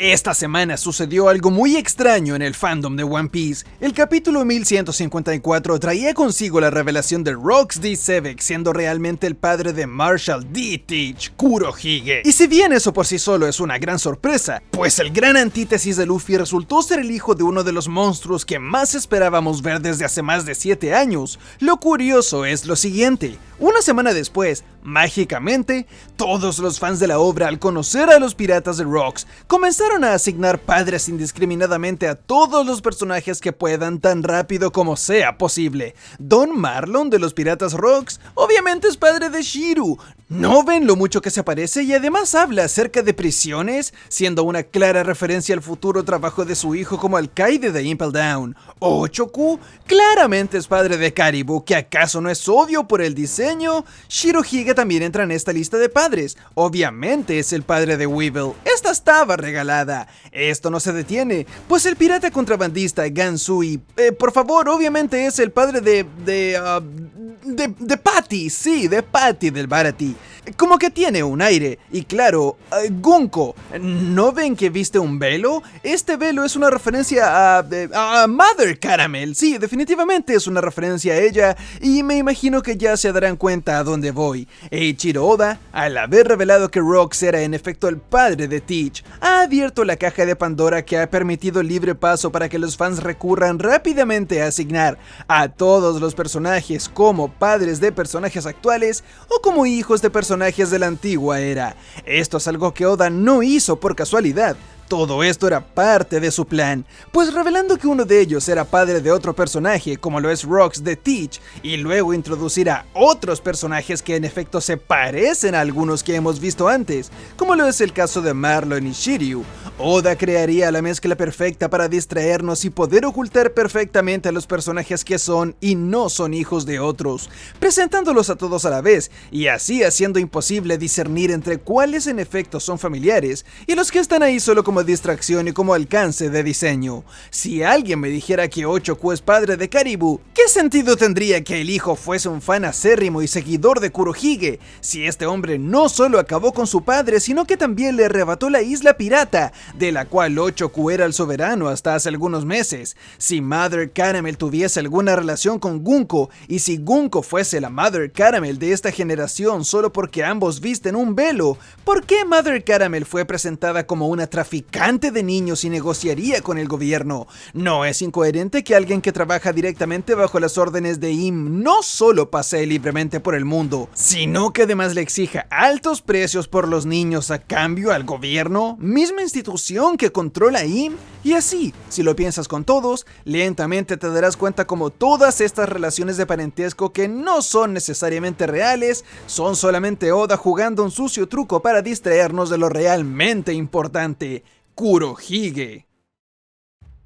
Esta semana sucedió algo muy extraño en el fandom de One Piece. El capítulo 1154 traía consigo la revelación de Rox D. Xebec siendo realmente el padre de Marshall D. Teach Kurohige. Y si bien eso por sí solo es una gran sorpresa, pues el gran antítesis de Luffy resultó ser el hijo de uno de los monstruos que más esperábamos ver desde hace más de 7 años, lo curioso es lo siguiente. Una semana después, mágicamente, todos los fans de la obra, al conocer a los piratas de Rox, comenzaron a asignar padres indiscriminadamente a todos los personajes que puedan tan rápido como sea posible. Don Marlon de los piratas Rox, obviamente es padre de Shiryu. ¿No ven lo mucho que se parece? Y además habla acerca de prisiones, siendo una clara referencia al futuro trabajo de su hijo como alcaide de Impel Down. Ochoku claramente es padre de Caribou, que acaso no es obvio por el diseño. Shirohige también entra en esta lista de padres. Obviamente es el padre de Weevil. Esta estaba regalada. Esto no se detiene, pues el pirata contrabandista Gansui, por favor, obviamente es el padre de Patty, sí, de Patty del Baratie. Como que tiene un aire. Y claro, Gunko, ¿no ven que viste un velo? Este velo es una referencia a Mother Caramel. Sí, definitivamente es una referencia a ella. Y me imagino que ya se darán cuenta a dónde voy. Eiichiro Oda, al haber revelado que Rox era en efecto el padre de Teach, ha abierto la caja de Pandora que ha permitido libre paso para que los fans recurran rápidamente a asignar a todos los personajes como padres de personajes actuales o como hijos de personajes de la antigua era. Esto es algo que Oda no hizo por casualidad. Todo esto era parte de su plan, pues revelando que uno de ellos era padre de otro personaje, como lo es Rox de Teach, y luego introducir a otros personajes que en efecto se parecen a algunos que hemos visto antes, como lo es el caso de Marlon y Shiryu, Oda crearía la mezcla perfecta para distraernos y poder ocultar perfectamente a los personajes que son y no son hijos de otros, presentándolos a todos a la vez, y así haciendo imposible discernir entre cuáles en efecto son familiares y los que están ahí solo como distracción y como alcance de diseño. Si alguien me dijera que Ochoku es padre de Caribou, ¿qué sentido tendría que el hijo fuese un fan acérrimo y seguidor de Kurohige, si este hombre no solo acabó con su padre, sino que también le arrebató la isla pirata, de la cual Ochoku era el soberano hasta hace algunos meses? Si Mother Caramel tuviese alguna relación con Gunko, y si Gunko fuese la Mother Caramel de esta generación solo porque ambos visten un velo, ¿por qué Mother Caramel fue presentada como una traficante de niños y negociaría con el gobierno? ¿No es incoherente que alguien que trabaja directamente bajo las órdenes de IM no solo pasee libremente por el mundo, sino que además le exija altos precios por los niños a cambio al gobierno, misma institución que controla IM? Y así, si lo piensas con todos, lentamente te darás cuenta como todas estas relaciones de parentesco que no son necesariamente reales, son solamente Oda jugando un sucio truco para distraernos de lo realmente importante: Kurohige.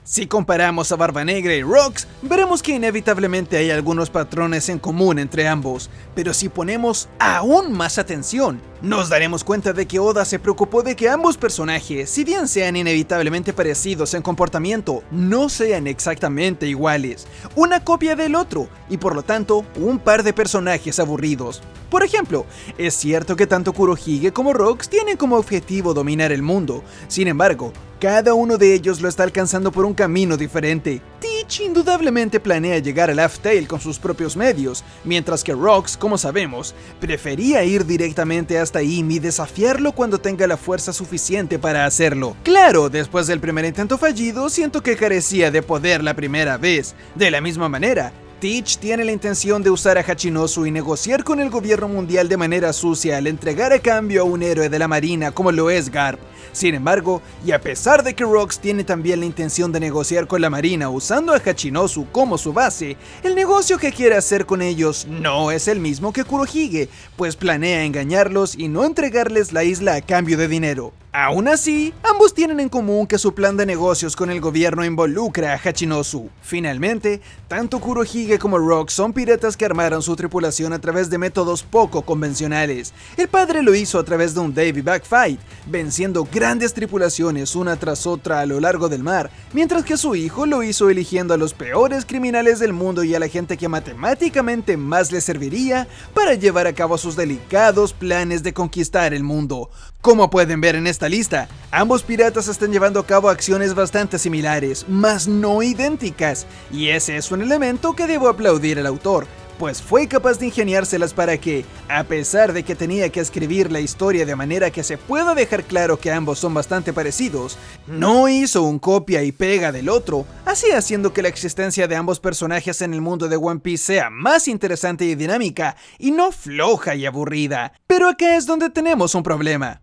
Si comparamos a Barba Negra y Rox, veremos que inevitablemente hay algunos patrones en común entre ambos, pero si ponemos aún más atención, nos daremos cuenta de que Oda se preocupó de que ambos personajes, si bien sean inevitablemente parecidos en comportamiento, no sean exactamente iguales, una copia del otro, y por lo tanto, un par de personajes aburridos. Por ejemplo, es cierto que tanto Kurohige como Rox tienen como objetivo dominar el mundo, sin embargo, cada uno de ellos lo está alcanzando por un camino diferente. Teach indudablemente planea llegar a Laugh Tale con sus propios medios, mientras que Rox, como sabemos, prefería ir directamente hasta IM y desafiarlo cuando tenga la fuerza suficiente para hacerlo. Claro, después del primer intento fallido, siento que carecía de poder la primera vez. De la misma manera, Teach tiene la intención de usar a Hachinosu y negociar con el gobierno mundial de manera sucia al entregar a cambio a un héroe de la marina como lo es Garp. Sin embargo, y a pesar de que Rox tiene también la intención de negociar con la marina usando a Hachinosu como su base, el negocio que quiere hacer con ellos no es el mismo que Kurohige, pues planea engañarlos y no entregarles la isla a cambio de dinero. Aún así, ambos tienen en común que su plan de negocios con el gobierno involucra a Hachinosu. Finalmente, tanto Kurohige como Rox son piratas que armaron su tripulación a través de métodos poco convencionales. El padre lo hizo a través de un Davy Back Fight, venciendo grandes tripulaciones una tras otra a lo largo del mar, mientras que su hijo lo hizo eligiendo a los peores criminales del mundo y a la gente que matemáticamente más le serviría para llevar a cabo sus delicados planes de conquistar el mundo. Como pueden ver en esta lista, ambos piratas están llevando a cabo acciones bastante similares, mas no idénticas, y ese es un elemento que debo aplaudir al autor, pues fue capaz de ingeniárselas para que, a pesar de que tenía que escribir la historia de manera que se pueda dejar claro que ambos son bastante parecidos, no hizo un copia y pega del otro, así haciendo que la existencia de ambos personajes en el mundo de One Piece sea más interesante y dinámica, y no floja y aburrida. Pero acá es donde tenemos un problema.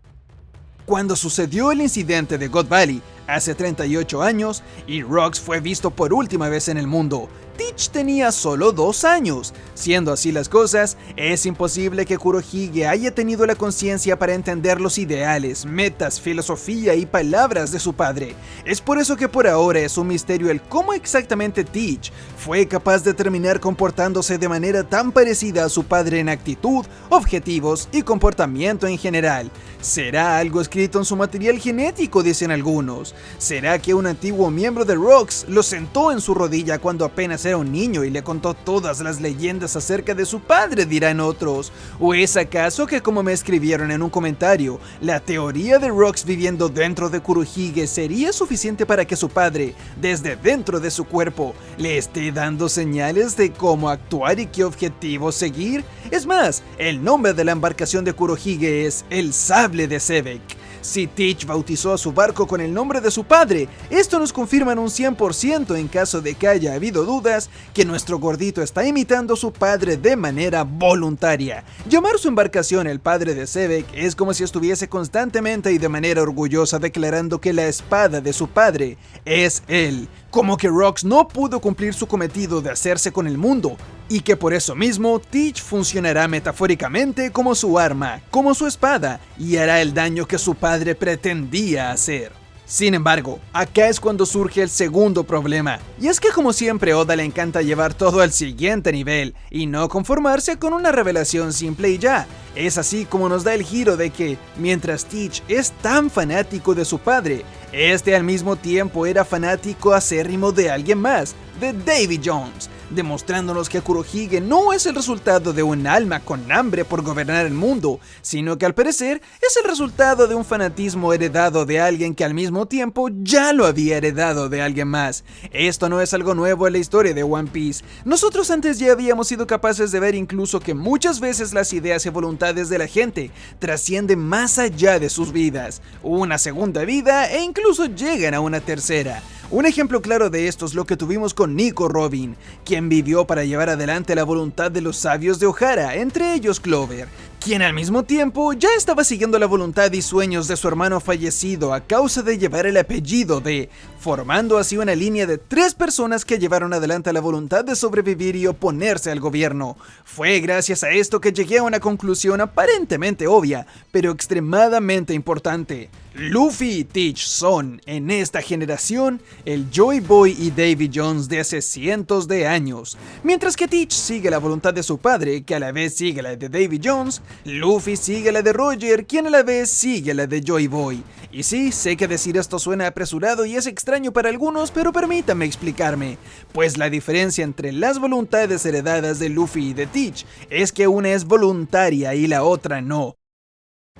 Cuando sucedió el incidente de God Valley, hace 38 años, y Rocks fue visto por última vez en el mundo, Teach tenía solo 2 años. Siendo así las cosas, es imposible que Kurohige haya tenido la conciencia para entender los ideales, metas, filosofía y palabras de su padre. Es por eso que por ahora es un misterio el cómo exactamente Teach fue capaz de terminar comportándose de manera tan parecida a su padre en actitud, objetivos y comportamiento en general. ¿Será algo escrito en su material genético?, dicen algunos. ¿Será que un antiguo miembro de Rocks lo sentó en su rodilla cuando apenas era un niño y le contó todas las leyendas acerca de su padre?, dirán otros. ¿O es acaso que, como me escribieron en un comentario, la teoría de Rocks viviendo dentro de Kurohige sería suficiente para que su padre, desde dentro de su cuerpo, le esté dando señales de cómo actuar y qué objetivo seguir? Es más, el nombre de la embarcación de Kurohige es el Sable de Sebek. Si Teach bautizó a su barco con el nombre de su padre, esto nos confirma en un 100% en caso de que haya habido dudas que nuestro gordito está imitando a su padre de manera voluntaria. Llamar su embarcación el padre de Sebek es como si estuviese constantemente y de manera orgullosa declarando que la espada de su padre es él. Como que Rocks no pudo cumplir su cometido de hacerse con el mundo, y que por eso mismo Teach funcionará metafóricamente como su arma, como su espada, y hará el daño que su padre pretendía hacer. Sin embargo, acá es cuando surge el segundo problema, y es que como siempre Oda le encanta llevar todo al siguiente nivel, y no conformarse con una revelación simple y ya. Es así como nos da el giro de que, mientras Teach es tan fanático de su padre, este al mismo tiempo era fanático acérrimo de alguien más, de Davy Jones, demostrándonos que Kurohige no es el resultado de un alma con hambre por gobernar el mundo, sino que al parecer es el resultado de un fanatismo heredado de alguien que al mismo tiempo ya lo había heredado de alguien más. Esto no es algo nuevo en la historia de One Piece. Nosotros antes ya habíamos sido capaces de ver incluso que muchas veces las ideas y voluntades de la gente trascienden más allá de sus vidas, una segunda vida e incluso llegan a una tercera. Un ejemplo claro de esto es lo que tuvimos con Nico Robin, quien vivió para llevar adelante la voluntad de los sabios de Ohara, entre ellos Clover, quien al mismo tiempo ya estaba siguiendo la voluntad y sueños de su hermano fallecido a causa de llevar el apellido de, formando así una línea de 3 personas que llevaron adelante la voluntad de sobrevivir y oponerse al gobierno. Fue gracias a esto que llegué a una conclusión aparentemente obvia, pero extremadamente importante. Luffy y Teach son, en esta generación, el Joy Boy y Davy Jones de hace cientos de años. Mientras que Teach sigue la voluntad de su padre, que a la vez sigue la de Davy Jones, Luffy sigue la de Roger, quien a la vez sigue la de Joy Boy. Y sí, sé que decir esto suena apresurado y es extraño para algunos, pero permítanme explicarme. Pues la diferencia entre las voluntades heredadas de Luffy y de Teach es que una es voluntaria y la otra no.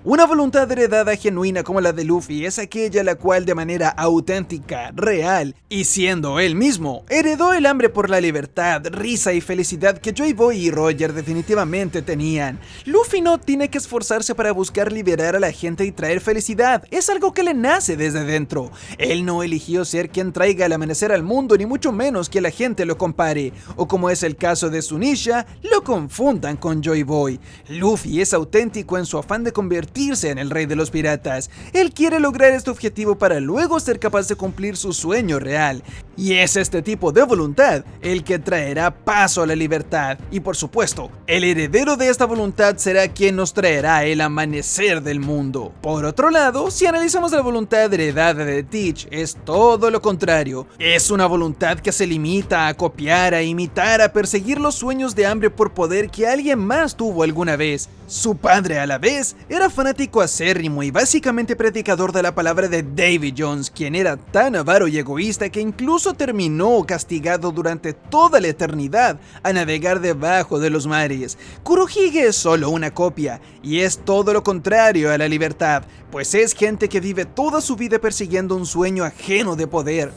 Una voluntad heredada genuina como la de Luffy es aquella la cual de manera auténtica, real y siendo él mismo, heredó el hambre por la libertad, risa y felicidad que Joy Boy y Roger definitivamente tenían. Luffy no tiene que esforzarse para buscar liberar a la gente y traer felicidad, es algo que le nace desde dentro. Él no eligió ser quien traiga el amanecer al mundo, ni mucho menos que la gente lo compare, o como es el caso de Zunisha, lo confundan con Joy Boy. Luffy es auténtico en su afán de convertirse en el rey de los piratas. Él quiere lograr este objetivo para luego ser capaz de cumplir su sueño real. Y es este tipo de voluntad el que traerá paso a la libertad. Y por supuesto, el heredero de esta voluntad será quien nos traerá el amanecer del mundo. Por otro lado, si analizamos la voluntad heredada de Teach, es todo lo contrario. Es una voluntad que se limita a copiar, a imitar, a perseguir los sueños de hambre por poder que alguien más tuvo alguna vez. Su padre, a la vez, era fanático acérrimo y básicamente predicador de la palabra de Davy Jones, quien era tan avaro y egoísta que incluso terminó castigado durante toda la eternidad a navegar debajo de los mares. Kurohige es solo una copia, y es todo lo contrario a la libertad, pues es gente que vive toda su vida persiguiendo un sueño ajeno de poder,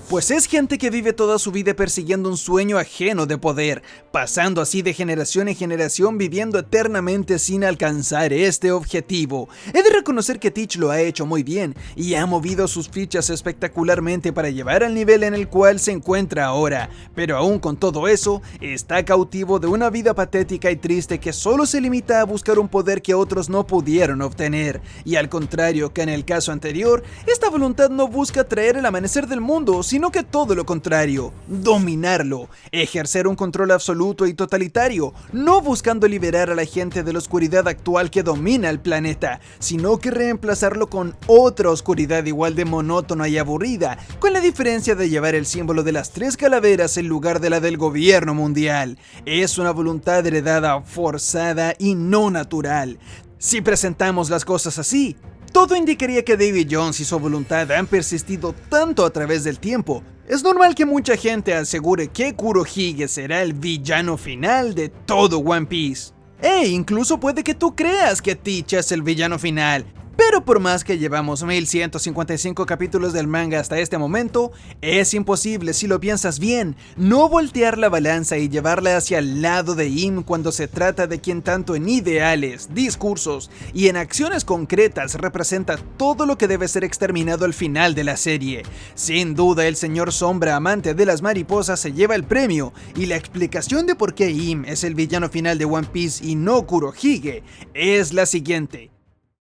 pasando así de generación en generación, viviendo eternamente sin alcanzar este objetivo. He de reconocer que Teach lo ha hecho muy bien y ha movido sus fichas espectacularmente para llevar al nivel en el cual se encuentra ahora, pero aún con todo eso, está cautivo de una vida patética y triste que solo se limita a buscar un poder que otros no pudieron obtener, y al contrario que en el caso anterior, esta voluntad no busca traer el amanecer del mundo, sino que todo lo contrario, dominarlo, ejercer un control absoluto y totalitario, no buscando liberar a la gente de la oscuridad actual que domina el planeta, sino que reemplazarlo con otra oscuridad igual de monótona y aburrida, con la diferencia de llevar el símbolo de las 3 calaveras en lugar de la del gobierno mundial. Es una voluntad heredada, forzada y no natural. Si presentamos las cosas así, todo indicaría que Davy Jones y su voluntad han persistido tanto a través del tiempo. Es normal que mucha gente asegure que Kurohige será el villano final de todo One Piece. Incluso puede que tú creas que Teach es el villano final. Pero por más que llevamos 1155 capítulos del manga hasta este momento, es imposible, si lo piensas bien, no voltear la balanza y llevarla hacia el lado de Im cuando se trata de quien tanto en ideales, discursos y en acciones concretas representa todo lo que debe ser exterminado al final de la serie. Sin duda, el señor Sombra, amante de las mariposas, se lleva el premio, y la explicación de por qué Im es el villano final de One Piece y no Kurohige es la siguiente.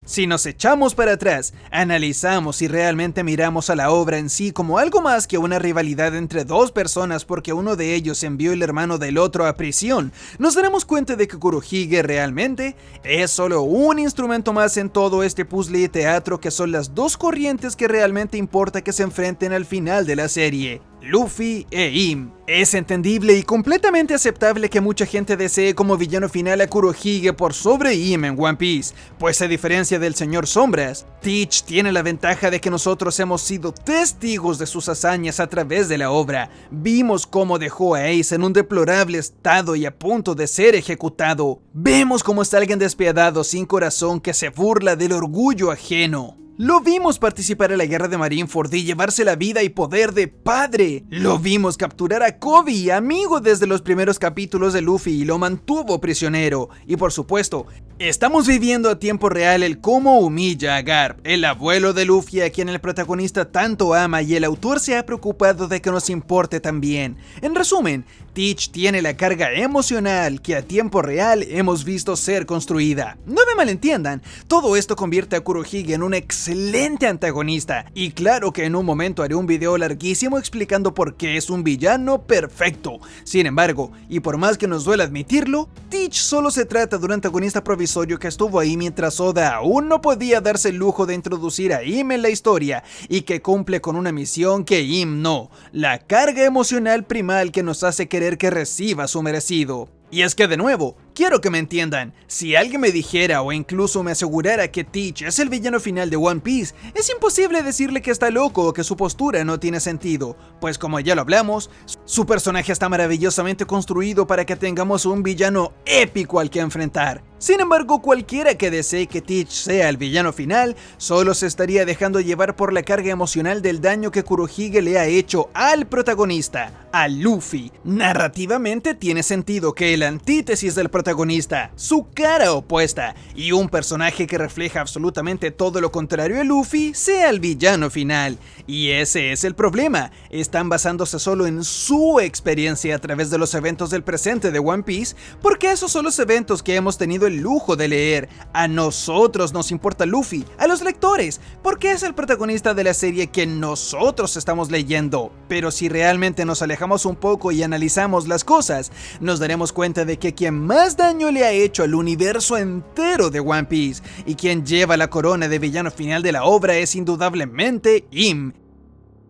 Si nos echamos para atrás, analizamos y realmente miramos a la obra en sí como algo más que una rivalidad entre dos personas porque uno de ellos envió el hermano del otro a prisión, nos daremos cuenta de que Kurohige realmente es solo un instrumento más en todo este puzzle y teatro que son las dos corrientes que realmente importa que se enfrenten al final de la serie. Luffy e Im. Es entendible y completamente aceptable que mucha gente desee como villano final a Kurohige por sobre Im en One Piece, pues a diferencia del señor Sombras, Teach tiene la ventaja de que nosotros hemos sido testigos de sus hazañas a través de la obra. Vimos cómo dejó a Ace en un deplorable estado y a punto de ser ejecutado. Vemos cómo está alguien despiadado sin corazón que se burla del orgullo ajeno. Lo vimos participar en la guerra de Marineford y llevarse la vida y poder de padre. Lo vimos capturar a Kobe, amigo desde los primeros capítulos de Luffy, y lo mantuvo prisionero. Y por supuesto, estamos viviendo a tiempo real el cómo humilla a Garp, el abuelo de Luffy, a quien el protagonista tanto ama y el autor se ha preocupado de que nos importe también. En resumen, Teach tiene la carga emocional que a tiempo real hemos visto ser construida. No me malentiendan, todo esto convierte a Kurohige en un excelente antagonista, y claro que en un momento haré un video larguísimo explicando por qué es un villano perfecto. Sin embargo, y por más que nos duela admitirlo, Teach solo se trata de un antagonista provisorio que estuvo ahí mientras Oda aún no podía darse el lujo de introducir a Im en la historia, y que cumple con una misión que Im no, la carga emocional primal que nos hace querer que reciba su merecido. Y es que de nuevo, quiero que me entiendan, si alguien me dijera o incluso me asegurara que Teach es el villano final de One Piece, es imposible decirle que está loco o que su postura no tiene sentido, pues como ya lo hablamos, su personaje está maravillosamente construido para que tengamos un villano épico al que enfrentar. Sin embargo, cualquiera que desee que Teach sea el villano final, solo se estaría dejando llevar por la carga emocional del daño que Kurohige le ha hecho al protagonista, a Luffy. Narrativamente tiene sentido que la antítesis del protagonista, su cara opuesta, y un personaje que refleja absolutamente todo lo contrario a Luffy, sea el villano final. Y ese es el problema, están basándose solo en su experiencia a través de los eventos del presente de One Piece, porque esos son los eventos que hemos tenido el lujo de leer. A nosotros nos importa Luffy, a los lectores, porque es el protagonista de la serie que nosotros estamos leyendo. Pero si realmente nos alejamos un poco y analizamos las cosas, nos daremos cuenta de que quien más daño le ha hecho al universo entero de One Piece y quien lleva la corona de villano final de la obra es indudablemente Im.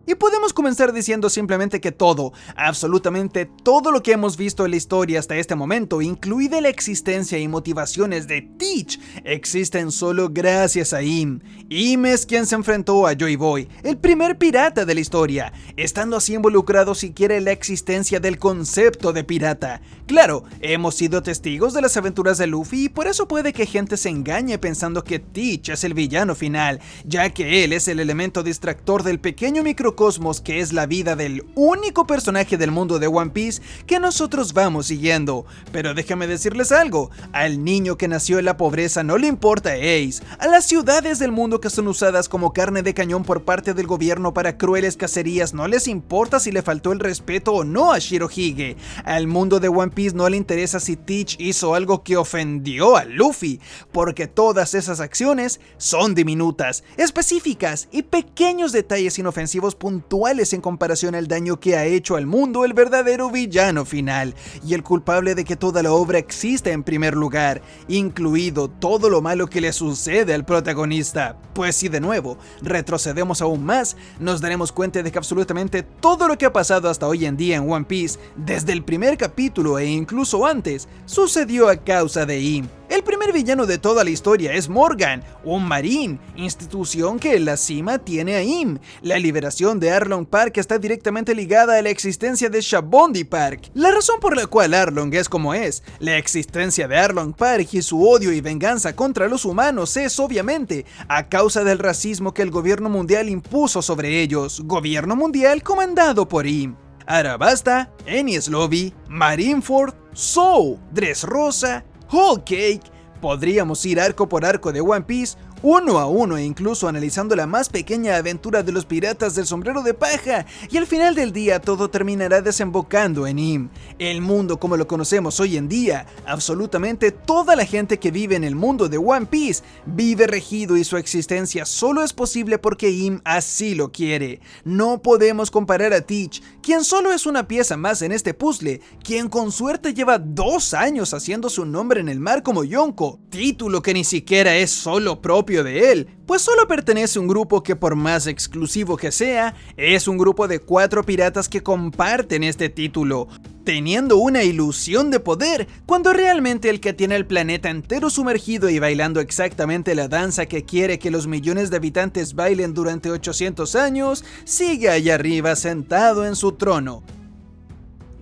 Y podemos comenzar diciendo simplemente que todo, absolutamente todo lo que hemos visto en la historia hasta este momento, incluida la existencia y motivaciones de Teach, existen solo gracias a Im. Im es quien se enfrentó a Joy Boy, el primer pirata de la historia, estando así involucrado siquiera en la existencia del concepto de pirata. Claro, hemos sido testigos de las aventuras de Luffy y por eso puede que gente se engañe pensando que Teach es el villano final, ya que él es el elemento distractor del pequeño microcosmos que es la vida del único personaje del mundo de One Piece que nosotros vamos siguiendo. Pero déjame decirles algo, al niño que nació en la pobreza no le importa Ace, a las ciudades del mundo que son usadas como carne de cañón por parte del gobierno para crueles cacerías no les importa si le faltó el respeto o no a Shirohige, al mundo de One Piece no le interesa si Teach hizo algo que ofendió a Luffy, porque todas esas acciones son diminutas, específicas y pequeños detalles inofensivos puntuales en comparación al daño que ha hecho al mundo el verdadero villano final y el culpable de que toda la obra exista en primer lugar, incluido todo lo malo que le sucede al protagonista. Pues si de nuevo retrocedemos aún más, nos daremos cuenta de que absolutamente todo lo que ha pasado hasta hoy en día en One Piece, desde el primer capítulo e incluso antes, sucedió a causa de Im. El primer villano de toda la historia es Morgan, un marín, institución que en la cima tiene a Im. La liberación de Arlong Park está directamente ligada a la existencia de Shabondi Park. La razón por la cual Arlong es como es, la existencia de Arlong Park y su odio y venganza contra los humanos es obviamente a causa del racismo que el gobierno mundial impuso sobre ellos, gobierno mundial comandado por Im. Arabasta, Enies Lobby, Marineford, Zou, Dressrosa, Whole Cake. Podríamos ir arco por arco de One Piece, uno a uno e incluso analizando la más pequeña aventura de los piratas del sombrero de paja, y al final del día todo terminará desembocando en Im. El mundo como lo conocemos hoy en día, absolutamente toda la gente que vive en el mundo de One Piece vive regido y su existencia solo es posible porque Im así lo quiere. No podemos comparar a Teach, quien solo es una pieza más en este puzzle, quien con suerte lleva 2 años haciendo su nombre en el mar como Yonko, título que ni siquiera es solo propio de él, pues solo pertenece a un grupo que por más exclusivo que sea, es un grupo de 4 piratas que comparten este título, teniendo una ilusión de poder, cuando realmente el que tiene el planeta entero sumergido y bailando exactamente la danza que quiere que los millones de habitantes bailen durante 800 años, sigue allá arriba sentado en su trono.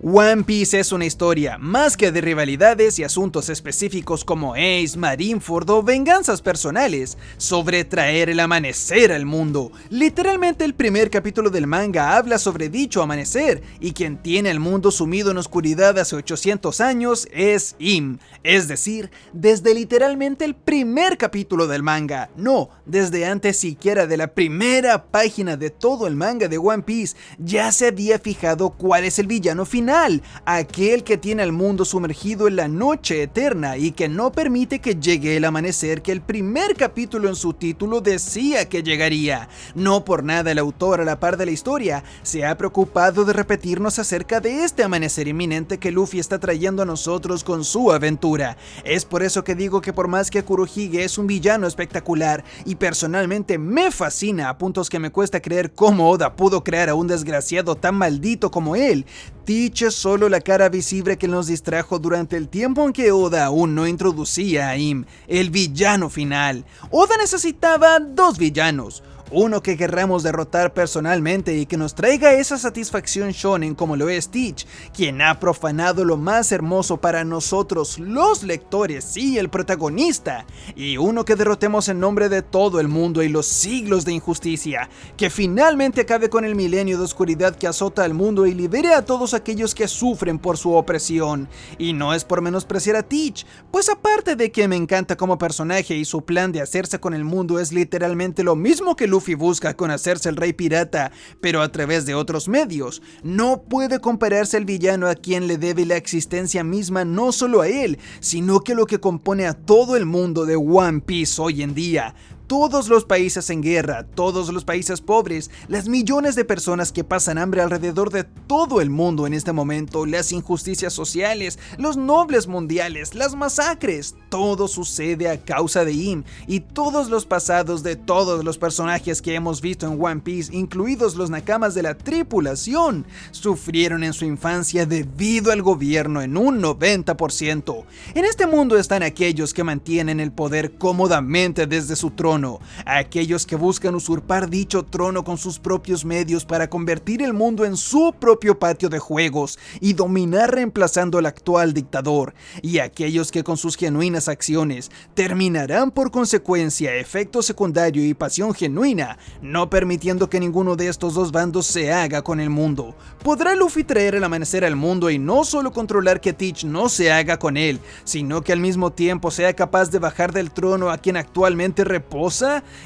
One Piece es una historia más que de rivalidades y asuntos específicos como Ace, Marineford o venganzas personales, sobre traer el amanecer al mundo. Literalmente el primer capítulo del manga habla sobre dicho amanecer, y quien tiene el mundo sumido en oscuridad hace 800 años es Im, es decir, desde literalmente el primer capítulo del manga, no, desde antes siquiera de la primera página de todo el manga de One Piece, ya se había fijado cuál es el villano final. Aquel que tiene al mundo sumergido en la noche eterna y que no permite que llegue el amanecer que el primer capítulo en su título decía que llegaría. No por nada el autor, a la par de la historia, se ha preocupado de repetirnos acerca de este amanecer inminente que Luffy está trayendo a nosotros con su aventura. Es por eso que digo que por más que Kurohige es un villano espectacular y personalmente me fascina a puntos que me cuesta creer cómo Oda pudo crear a un desgraciado tan maldito como él, Teach es solo la cara visible que nos distrajo durante el tiempo en que Oda aún no introducía a Im, el villano final. Oda necesitaba 2 villanos. Uno que querramos derrotar personalmente y que nos traiga esa satisfacción shonen como lo es Teach, quien ha profanado lo más hermoso para nosotros los lectores y el protagonista, y uno que derrotemos en nombre de todo el mundo y los siglos de injusticia, que finalmente acabe con el milenio de oscuridad que azota al mundo y libere a todos aquellos que sufren por su opresión. Y no es por menospreciar a Teach, pues aparte de que me encanta como personaje y su plan de hacerse con el mundo es literalmente lo mismo que Luffy busca con hacerse el rey pirata, pero a través de otros medios. No puede compararse el villano a quien le debe la existencia misma, no solo a él, sino que lo que compone a todo el mundo de One Piece hoy en día. todos los países en guerra, todos los países pobres, las millones de personas que pasan hambre alrededor de todo el mundo en este momento, las injusticias sociales, los nobles mundiales, las masacres, todo sucede a causa de Im, y todos los pasados de todos los personajes que hemos visto en One Piece, incluidos los nakamas de la tripulación, sufrieron en su infancia debido al gobierno en un 90%. En este mundo están aquellos que mantienen el poder cómodamente desde su trono, aquellos que buscan usurpar dicho trono con sus propios medios para convertir el mundo en su propio patio de juegos y dominar reemplazando al actual dictador, y aquellos que con sus genuinas acciones terminarán por consecuencia efecto secundario y pasión genuina, no permitiendo que ninguno de estos dos bandos se haga con el mundo. ¿Podrá Luffy traer el amanecer al mundo y no solo controlar que Teach no se haga con él, sino que al mismo tiempo sea capaz de bajar del trono a quien actualmente reposa?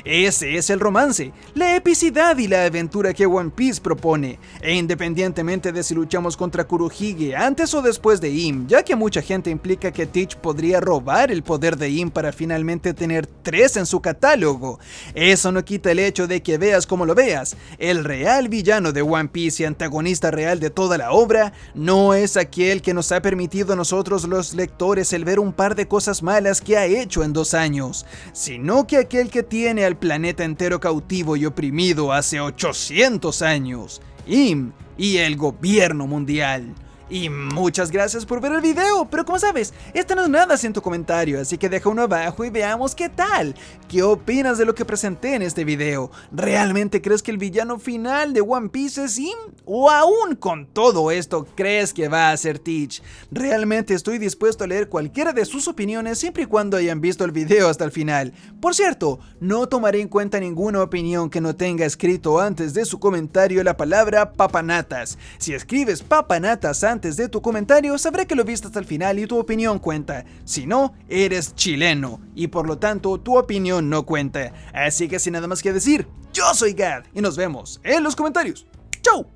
Ese es el romance, la epicidad y la aventura que One Piece propone, e independientemente de si luchamos contra Kurohige antes o después de Im, ya que mucha gente implica que Teach podría robar el poder de Im para finalmente tener 3 en su catálogo, eso no quita el hecho de que veas como lo veas, el real villano de One Piece y antagonista real de toda la obra no es aquel que nos ha permitido a nosotros los lectores el ver un par de cosas malas que ha hecho en 2 años, sino que aquel que tiene al planeta entero cautivo y oprimido hace 800 años, Im y el gobierno mundial. Y muchas gracias por ver el video, pero como sabes, esto no es nada sin tu comentario, así que deja uno abajo y veamos qué tal. ¿Qué opinas de lo que presenté en este video? ¿Realmente crees que el villano final de One Piece es Im? ¿O aún con todo esto crees que va a ser Teach? Realmente estoy dispuesto a leer cualquiera de sus opiniones siempre y cuando hayan visto el video hasta el final. Por cierto, no tomaré en cuenta ninguna opinión que no tenga escrito antes de su comentario la palabra papanatas. Si escribes papanatas antes de tu comentario, sabré que lo viste hasta el final y tu opinión cuenta. Si no, eres chileno y por lo tanto tu opinión no cuenta. Así que sin nada más que decir, yo soy Gad y nos vemos en los comentarios. ¡Chau!